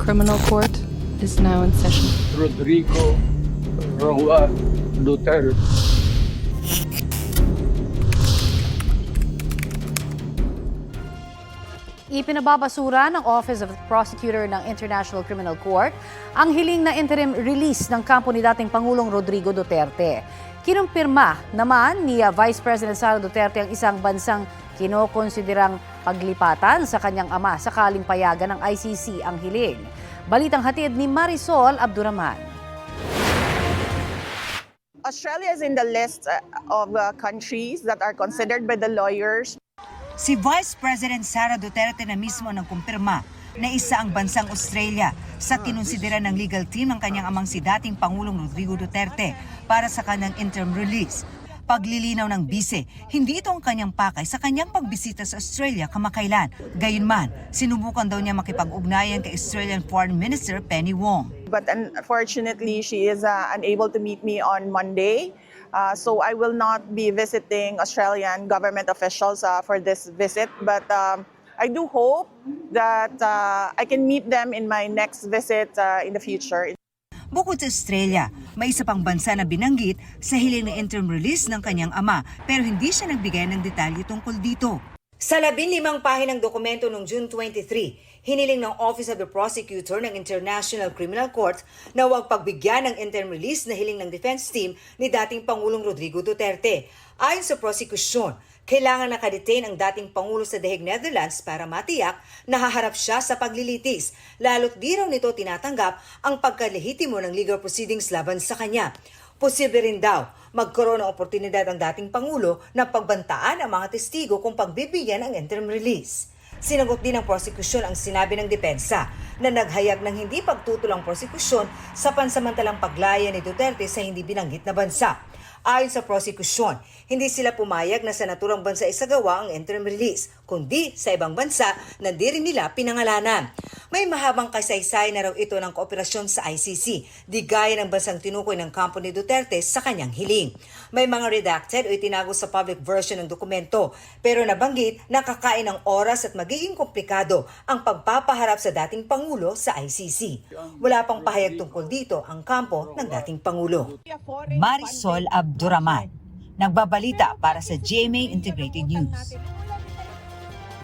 Criminal Court is now in session. Rodrigo Roa Duterte. Ipinababasura ng Office of the Prosecutor ng International Criminal Court ang hiling na interim release ng kampo ni dating Pangulong Rodrigo Duterte. Kinumpirma naman ni Vice President Sara Duterte ang isang bansang kinokonsiderang paglipatan sa kanyang ama sakaling payagan ng ICC ang hiling. Balitang hatid ni Marisol Abduraman. Australia is in the list of countries that are considered by the lawyers. Si Vice President Sara Duterte na mismo nang kumpirma na isa ang bansang Australia sa kinonsidera ng legal team ng kanyang amang si dating Pangulong Rodrigo Duterte para sa kanyang interim release. Paglilinaw ng bise, hindi ito ang kanyang pakay sa kanyang pagbisita sa Australia kamakailan. Gayunman, sinubukan daw niya makipag-ugnayan kay Australian Foreign Minister Penny Wong. But unfortunately, she is unable to meet me on Monday. So I will not be visiting Australian government officials for this visit. But I do hope that I can meet them in my next visit in the future. Bukod sa Australia, may isa pang bansa na binanggit sa hiling na interim release ng kanyang ama pero hindi siya nagbigay ng detalye tungkol dito. Sa 15 pahinang dokumento noong June 23, hiniling ng Office of the Prosecutor ng International Criminal Court na huwag pagbigyan ng interim release na hiling ng defense team ni dating Pangulong Rodrigo Duterte. Ayon sa prosekusyon, kailangan nakadetain ang dating Pangulo sa The Hague, Netherlands para matiyak na haharap siya sa paglilitis, lalo't di raw nito tinatanggap ang pagkalehitimo ng legal proceedings laban sa kanya. Posible rin daw magkaroon ng oportunidad ang dating Pangulo na pagbantaan ang mga testigo kung pagbibigyan ng interim release. Sinagot din ng prosekusyon ang sinabi ng depensa na naghayag ng hindi pagtutol ang prosekusyon sa pansamantalang paglaya ni Duterte sa hindi binanggit na bansa. Ayon sa prosekusyon, hindi sila pumayag na sa naturang bansa isagawa ang interim release, kundi sa ibang bansa na di rin nila pinangalanan. May mahabang kasaysay na raw ito ng kooperasyon sa ICC, di gaya ng bansang tinukoy ng kampo ni Duterte sa kanyang hiling. May mga redacted o itinago sa public version ng dokumento, pero nabanggit na kakain ng oras at magiging komplikado ang pagpapaharap sa dating Pangulo sa ICC. Wala pang pahayag tungkol dito ang kampo ng dating Pangulo. Marisol Abduraman, nagbabalita para sa GMA Integrated News.